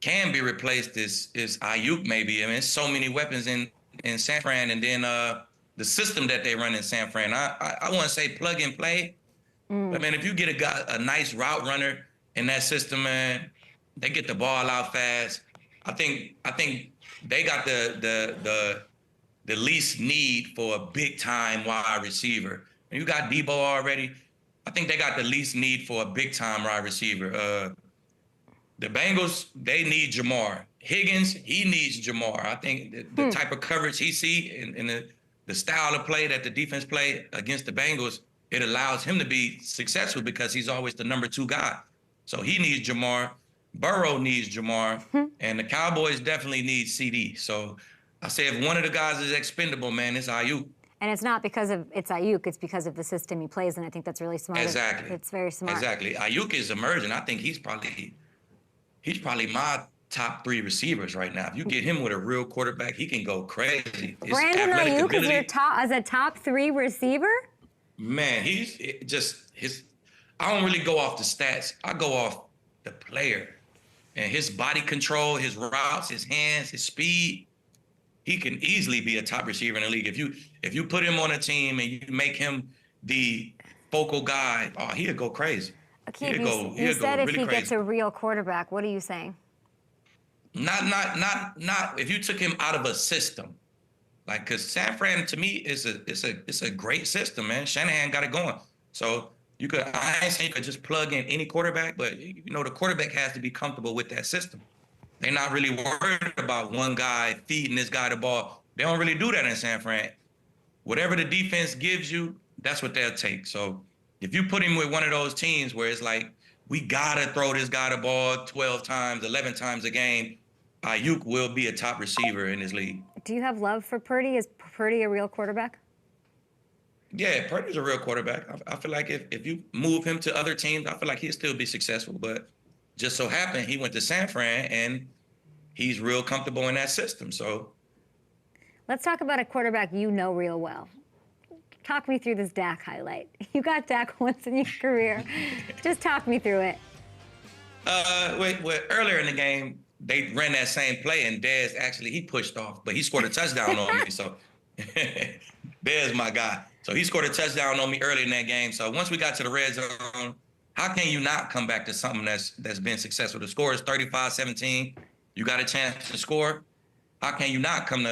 can be replaced is Ayuk, maybe. I mean, there's so many weapons in San Fran, and then the system that they run in San Fran. I want to say plug and play, but man, if you get a nice route runner in that system, man, they get the ball out fast. I think they got the least need for a big time wide receiver. And you got Debo already. I think they got the least need for a big time wide receiver. The Bengals, they need Jamar. Higgins, he needs Jamar. I think the type of coverage he see and the style of play that the defense play against the Bengals, it allows him to be successful because he's always the number 2 guy. So he needs Jamar. Burrow needs Jamar. And the Cowboys definitely need CD. So I say if one of the guys is expendable, man, it's Ayuk. And it's not because it's Ayuk, it's because of the system he plays, and I think that's really smart. Exactly. It's very smart. Exactly. Ayuk is emerging. I think he's probably my top 3 receivers right now. If you get him with a real quarterback, he can go crazy. Brandon Ayuk is your as a top 3 receiver? Man, I don't really go off the stats. I go off the player and his body control, his routes, his hands, his speed. He can easily be a top receiver in the league. If you put him on a team and you make him the focal guy, he'll go crazy. Aqib, you said if he gets a real quarterback. What are you saying? Not if you took him out of a system. Like, cause San Fran to me it's a great system, man. Shanahan got it going. So I ain't saying you could just plug in any quarterback, but the quarterback has to be comfortable with that system. They're not really worried about one guy feeding this guy the ball. They don't really do that in San Fran. Whatever the defense gives you, that's what they'll take. So if you put him with one of those teams where it's like, we got to throw this guy the ball 12 times, 11 times a game, Ayuk will be a top receiver in this league. Do you have love for Purdy? Is Purdy a real quarterback? Yeah, Purdy's a real quarterback. I feel like if you move him to other teams, I feel like he'll still be successful. But just so happened he went to San Fran, and he's real comfortable in that system. So let's talk about a quarterback you know real well. Talk me through this Dak highlight. You got Dak once in your career. Just talk me through it. Earlier in the game, they ran that same play, and Dez he pushed off, but he scored a touchdown on me. So Dez my guy. So he scored a touchdown on me early in that game. So once we got to the red zone, how can you not come back to something that's been successful? The score is 35-17. You got a chance to score. How can you not come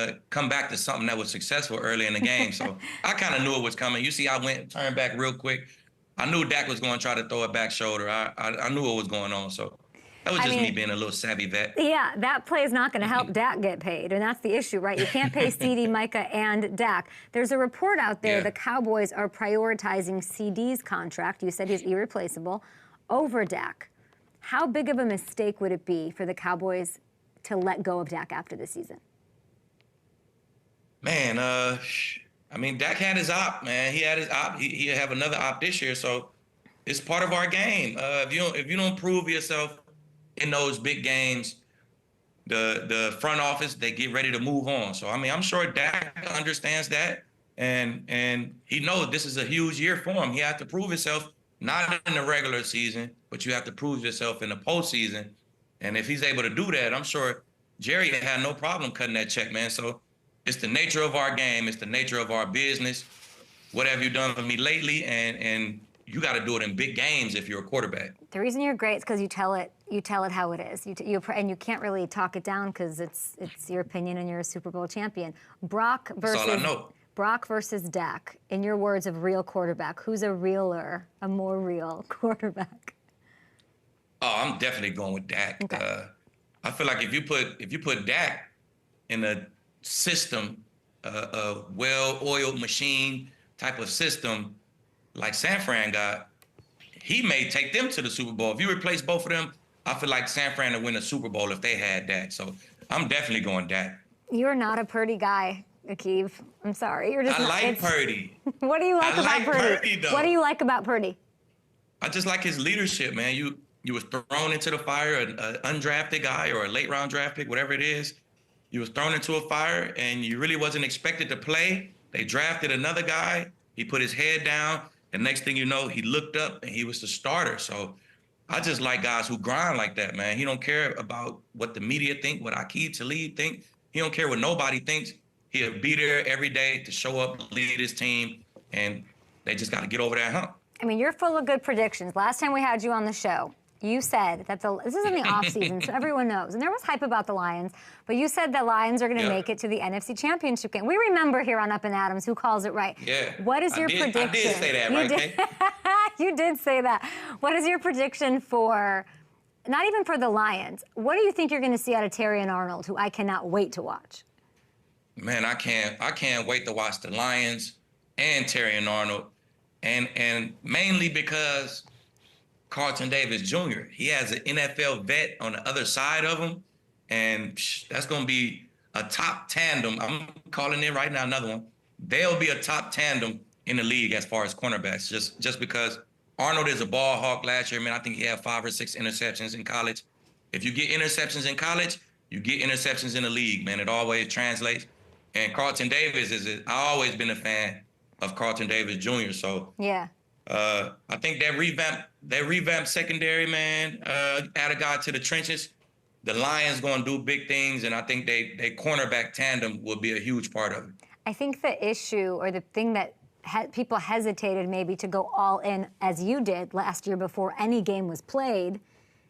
back to something that was successful early in the game? So I kind of knew it was coming. You see, I turned back real quick. I knew Dak was going to try to throw a back shoulder. I knew what was going on. So that was just me being a little savvy vet. Yeah, that play is not going to help Dak get paid, and that's the issue, right? You can't pay CD, Micah, and Dak. There's a report out there the Cowboys are prioritizing CD's contract. You said he's irreplaceable over Dak. How big of a mistake would it be for the Cowboys to let go of Dak after the season? Man, I mean, Dak had his op, man. He had his op. He'll have another op this year. So it's part of our game. If you don't prove yourself in those big games, the front office, they get ready to move on. So I mean, I'm sure Dak understands that, and he knows this is a huge year for him. He has to prove himself, not in the regular season, but you have to prove yourself in the postseason. And if he's able to do that, I'm sure Jerry had no problem cutting that check, man. So it's the nature of our game. It's the nature of our business. What have you done for me lately? And you got to do it in big games if you're a quarterback. The reason you're great is because you tell it how it is. And you can't really talk it down because it's your opinion and you're a Super Bowl champion. Brock That's all I know. Brock versus Dak. In your words of real quarterback, who's a more real quarterback? Oh, I'm definitely going with Dak. Okay. I feel like if you put Dak in a system, a well-oiled machine type of system like San Fran got, he may take them to the Super Bowl. If you replace both of them, I feel like San Fran would win a Super Bowl if they had Dak. So I'm definitely going Dak. You're not a Purdy guy, Aqib. I'm sorry. You're just I not. like Purdy. What do you like about Purdy, though. What do you like about Purdy? I just like his leadership, man. You was thrown into the fire, an undrafted guy or a late round draft pick, whatever it is. You was thrown into a fire and you really wasn't expected to play. They drafted another guy. He put his head down. And next thing you know, he looked up and he was the starter. So I just like guys who grind like that, man. He don't care about what the media think, what Aqib Talib think. He don't care what nobody thinks. He'll be there every day to show up, lead his team, and they just got to get over that hump. I mean, you're full of good predictions. Last time we had you on the show, you said that this is in the offseason, so everyone knows. And there was hype about the Lions, but you said the Lions are going to make it to the NFC Championship game. We remember here on Up and Adams who calls it right. Yeah. What is your prediction? I did say that, right, Kay? You did say that. What is your prediction for, not even for the Lions, what do you think you're going to see out of Terry and Arnold, who I cannot wait to watch? Man, I can't wait to watch the Lions and Terry and Arnold, and mainly because Carlton Davis Jr. He has an NFL vet on the other side of him, and that's going to be a top tandem. I'm calling it right now, another one. They'll be a top tandem in the league as far as cornerbacks, just because Arnold is a ball hawk last year. Man, I think he had 5 or 6 interceptions in college. If you get interceptions in college, you get interceptions in the league, man. It always translates. And Carlton Davis I've always been a fan of Carlton Davis Jr. So yeah. I think that revamped secondary, man, add a guy to the trenches. The Lions going to do big things, and I think they cornerback tandem will be a huge part of it. I think the issue or the thing that people hesitated maybe to go all in as you did last year before any game was played,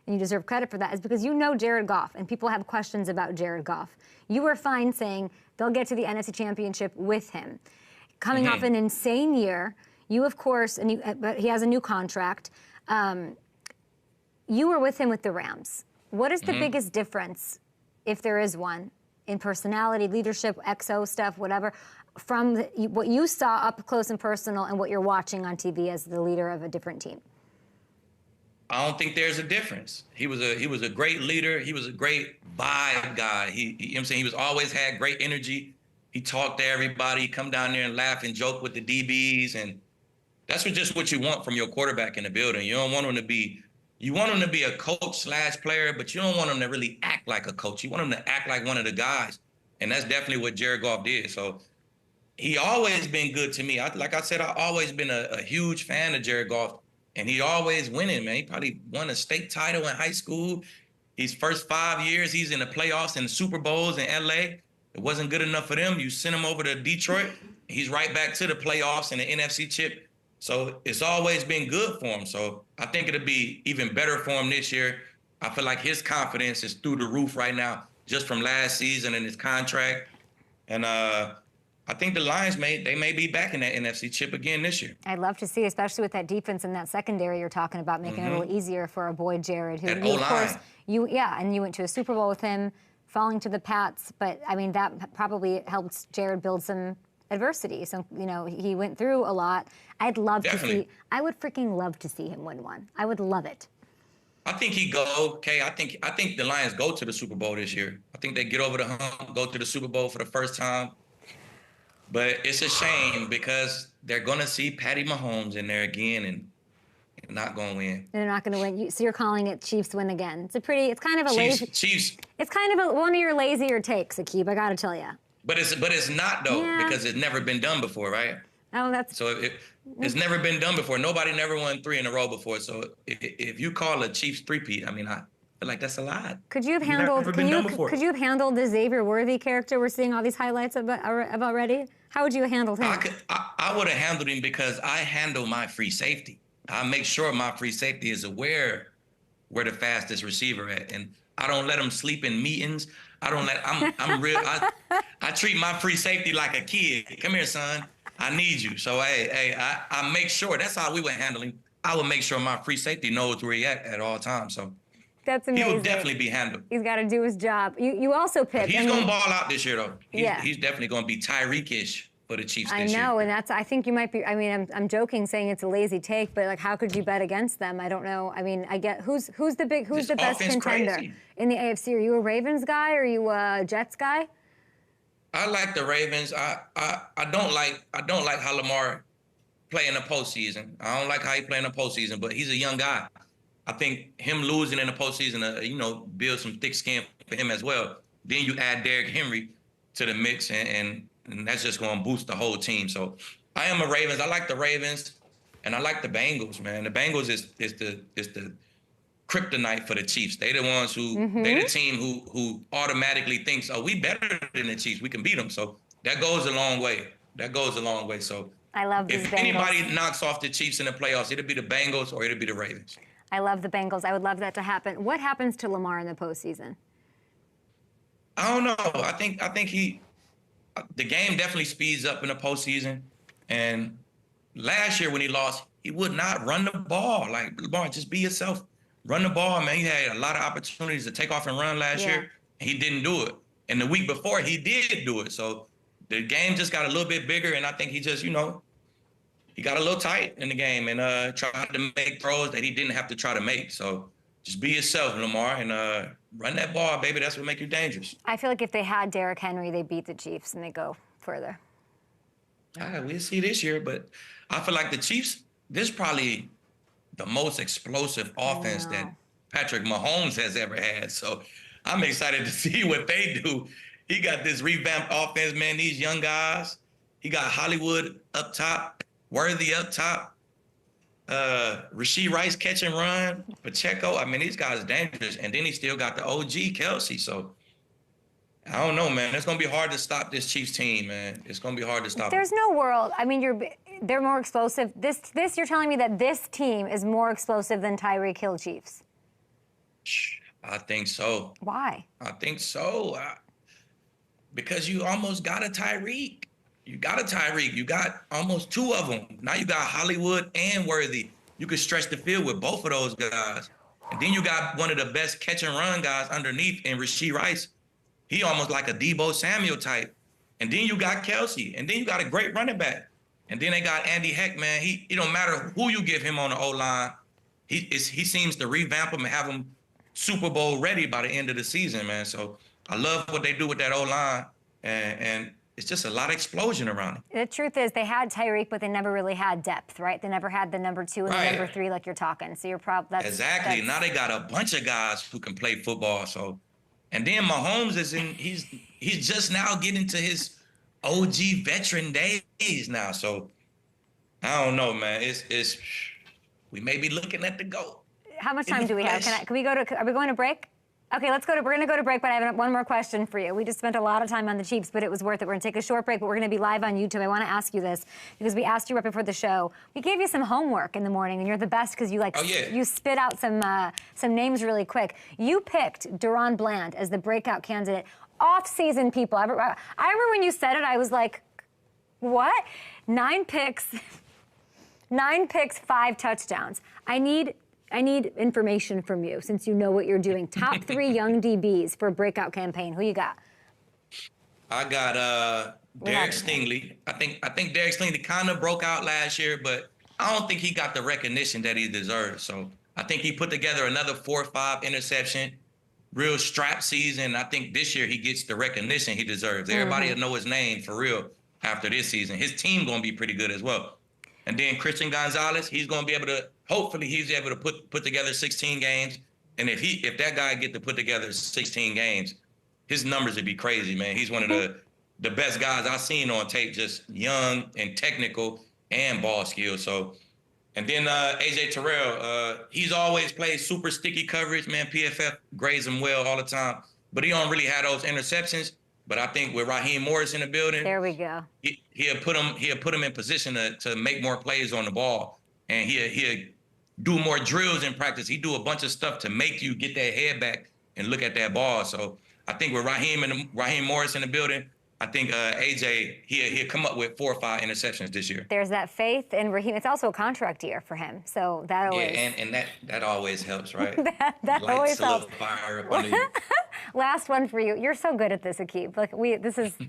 and you deserve credit for that, is because you know Jared Goff, and people have questions about Jared Goff. You were fine saying they'll get to the NFC Championship with him. Coming off an insane year, you, of course, but he has a new contract. You were with him with the Rams. What is the biggest difference, if there is one, in personality, leadership, XO stuff, whatever, from what you saw up close and personal and what you're watching on TV as the leader of a different team? I don't think there's a difference. He was a great leader. He was a great vibe guy. You know what I'm saying? He was always had great energy. He talked to everybody, come down there and laugh and joke with the DBs, and that's just what you want from your quarterback in the building. You don't want him to be, you want him to be a coach/player, but you don't want him to really act like a coach. You want him to act like one of the guys, and that's definitely what Jared Goff did. So he always been good to me. Like I said, I've always been a huge fan of Jared Goff, and he always winning, man. He probably won a state title in high school. His first 5 years, he's in the playoffs and the Super Bowls in L.A. It wasn't good enough for them. You send him over to Detroit. He's right back to the playoffs and the NFC chip. So it's always been good for him. So I think it'll be even better for him this year. I feel like his confidence is through the roof right now, just from last season and his contract. And I think the Lions may be back in that NFC chip again this year. I'd love to see, especially with that defense and that secondary you're talking about, making it a little easier for our boy Jared, who That you, of course, O-line. and you went to a Super Bowl with him, falling to the Pats. But I mean, that probably helped Jared build some adversity. So, you know, he went through a lot. I would freaking love to see him win one. I would love it. I think he go, okay. I think the Lions go to the Super Bowl this year. I think they get over the hump, go to the Super Bowl for the first time. But it's a shame because they're gonna see Patty Mahomes in there again and not gonna win. They're not going to win. So you're calling it Chiefs win again. It's kind of a lazy. Chiefs. It's kind of one of your lazier takes, Aqib. I got to tell you. But it's not though, because it's never been done before, right? Oh, that's so it's never been done before. Nobody never won 3 in a row before. So if you call a Chiefs three-peat, I mean, I feel like that's a lot. Could you have handled? Could you have handled the Xavier Worthy character we're seeing all these highlights of already? How would you have handled him? I would have handled him because I handle my free safety. I make sure my free safety is aware where the fastest receiver at, and I don't let him sleep in meetings. I'm real. I treat my free safety like a kid. Come here, son. I need you. So I make sure. That's how we would handle him. I would make sure my free safety knows where he at all times. So that's amazing. He will definitely be handled. He's got to do his job. You also picked. He's gonna ball out this year though. He's definitely gonna be Tyreek-ish for the Chiefs this year. I know, and I think you might be. I mean, I'm joking saying it's a lazy take, but like, how could you bet against them? I don't know. I mean, I get who's the best contender in the AFC? Are you a Ravens guy? Or are you a Jets guy? I like the Ravens. I don't like how Lamar play in the postseason. I don't like how he play in the postseason, but he's a young guy. I think him losing in the postseason, build some thick skin for him as well. Then you add Derrick Henry to the mix, and that's just going to boost the whole team. So I am a Ravens. I like the Ravens, and I like the Bengals, man. The Bengals is the kryptonite for the Chiefs. They the ones who they the team who automatically thinks, oh, we better than the Chiefs. We can beat them. So that goes a long way. So I love these if Bengals. anybody knocks off the Chiefs in the playoffs, it'll be the Bengals or it'll be the Ravens. I love the Bengals. I would love that to happen. What happens to Lamar in the postseason? I don't know. I think the game definitely speeds up in the postseason. And last year when he lost, he would not run the ball. Like, Lamar, just be yourself. Run the ball, man. He had a lot of opportunities to take off and run last year, and he didn't do it. And the week before, he did do it. So the game just got a little bit bigger, and I think he just, he got a little tight in the game and tried to make throws that he didn't have to try to make. So just be yourself, Lamar, and run that ball, baby. That's what make you dangerous. I feel like if they had Derrick Henry, they beat the Chiefs and they go further. We'll see this year, but I feel like the Chiefs, this is probably the most explosive offense that Patrick Mahomes has ever had. So I'm excited to see what they do. He got this revamped offense, man, these young guys. He got Hollywood up top, Worthy up top, Rashee Rice catch and run, Pacheco. I mean, these guys are dangerous. And then he still got the OG, Kelsey. So I don't know, man. It's going to be hard to stop this Chiefs team, man. It's going to be hard to stop There's no world. I mean, they're more explosive. This you're telling me that this team is more explosive than Tyreek Hill Chiefs? I think so. Why? I think so. Because you almost got a Tyreek. You got almost 2 of them. Now you got Hollywood and Worthy. You could stretch the field with both of those guys. And then you got one of the best catch and run guys underneath in Rashee Rice. He almost like a Deebo Samuel type. And then you got Kelsey. And then you got a great running back. And then they got Andy Heck, man. It don't matter who you give him on the O-line. He seems to revamp him and have him Super Bowl ready by the end of the season, man. So I love what they do with that O-line. And it's just a lot of explosion around it. The truth is they had Tyreek, but they never really had depth, right? They never had the number 2 and the number 3 like you're talking. So you're probably exactly. Now they got a bunch of guys who can play football. So, and then Mahomes he's just now getting to his OG veteran days now. So I don't know, man. It's we may be looking at the GOAT. How much time do we have? Are we going to break? Okay, we're going to go to break, but I have one more question for you. We just spent a lot of time on the Chiefs, but it was worth it. We're going to take a short break, but we're going to be live on YouTube. I want to ask you this because we asked you right before the show. We gave you some homework in the morning, and you're the best because you spit out some names really quick. You picked Deron Bland as the breakout candidate. Off-season people. I remember when you said it, I was like, what? 9 picks, 5 touchdowns. I need information from you since you know what you're doing. Top 3 young DBs for a breakout campaign. Who you got? I got Derek Stingley. I think Derek Stingley kind of broke out last year, but I don't think he got the recognition that he deserves. So I think he put together another 4 or 5 interception, real strap season. I think this year he gets the recognition he deserves. Everybody will know his name for real. after this season. His team going to be pretty good as well. And then Christian Gonzalez, he's going to be able to, hopefully he's able to put together 16 games. And if that guy get to put together 16 games, his numbers would be crazy, man. He's one of the best guys I've seen on tape, just young and technical and ball skills. So, and then AJ Terrell, he's always played super sticky coverage, man. PFF grades him well all the time, but he don't really have those interceptions. But I think with Raheem Morris in the building, there we go. He'll put him in position to make more plays on the ball, and he'll do more drills in practice. He do a bunch of stuff to make you get that head back and look at that ball. So I think with Raheem Morris in the building, I think AJ, he'll come up with 4 or 5 interceptions this year. There's that faith in Raheem. It's also a contract year for him, so that always... Yeah, and that always helps, right? that always helps. Fire up under you. Last one for you. You're so good at this, Aqib. Like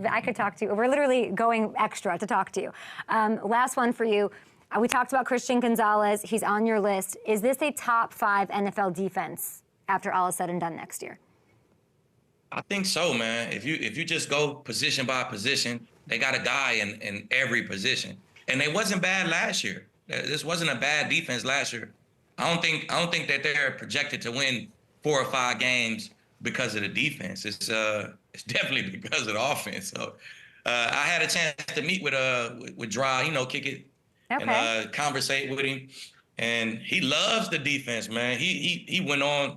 I could talk to you. We're literally going extra to talk to you. Last one for you. We talked about Christian Gonzalez. He's on your list. Is this a top 5 NFL defense after all is said and done next year? I think so, man. If you just go position by position, they got a guy in every position, and they wasn't bad last year. This wasn't a bad defense last year. I don't think that they're projected to win 4 or 5 games because of the defense. It's definitely because of the offense. So I had a chance to meet with Dry, kick it and conversate with him, and he loves the defense, man. He went on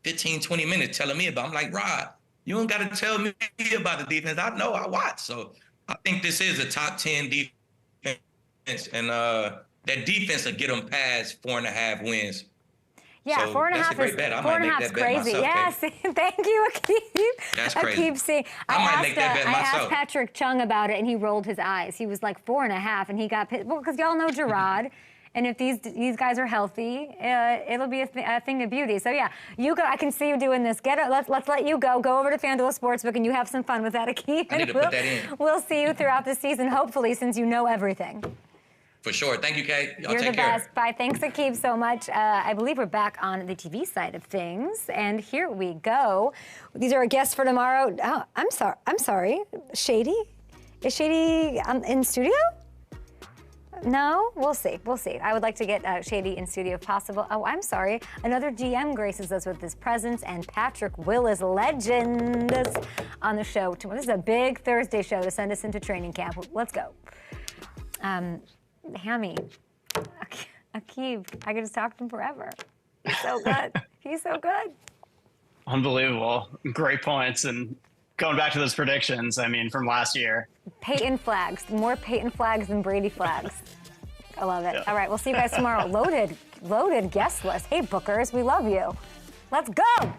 15, 20 minutes telling me about it. I'm like, Rod, you don't got to tell me about the defense. I know, I watch. So I think this is a top 10 defense, and that defense will get them past 4.5 wins. Yeah, so 4.5 that's a great bet. I might make that bet crazy. myself, Yes, thank you, Aqib. That's crazy. I might make that bet myself. asked Patrick Chung about it, and he rolled his eyes. He was like 4.5, and he got pissed. Well, because y'all know Gerard. And if these guys are healthy, it'll be a thing of beauty. So yeah, you go. I can see you doing this. Let's let you go. Go over to FanDuel Sportsbook and you have some fun with that, Aqib. I need to put that in. We'll see you throughout the season, hopefully, since you know everything. For sure. Thank you, Kate. Y'all You're take the care. best. Bye. Thanks, Aqib, so much. I believe we're back on the TV side of things, and here we go. These are our guests for tomorrow. Oh, I'm sorry. Shady? Is Shady in studio? No? We'll see. We'll see. I would like to get Shady in studio if possible. Oh, I'm sorry. Another GM graces us with his presence, and Patrick Willis, legend, on the show. This is a big Thursday show to send us into training camp. Let's go. Hammy, Aqib, I could just talk to him forever. He's so good. He's so good. Unbelievable. Great points. And going back to those predictions, I mean, from last year. Peyton flags. More Peyton flags than Brady flags. I love it. Yeah. All right, we'll see you guys tomorrow. Loaded guest list. Hey, bookers, we love you. Let's go.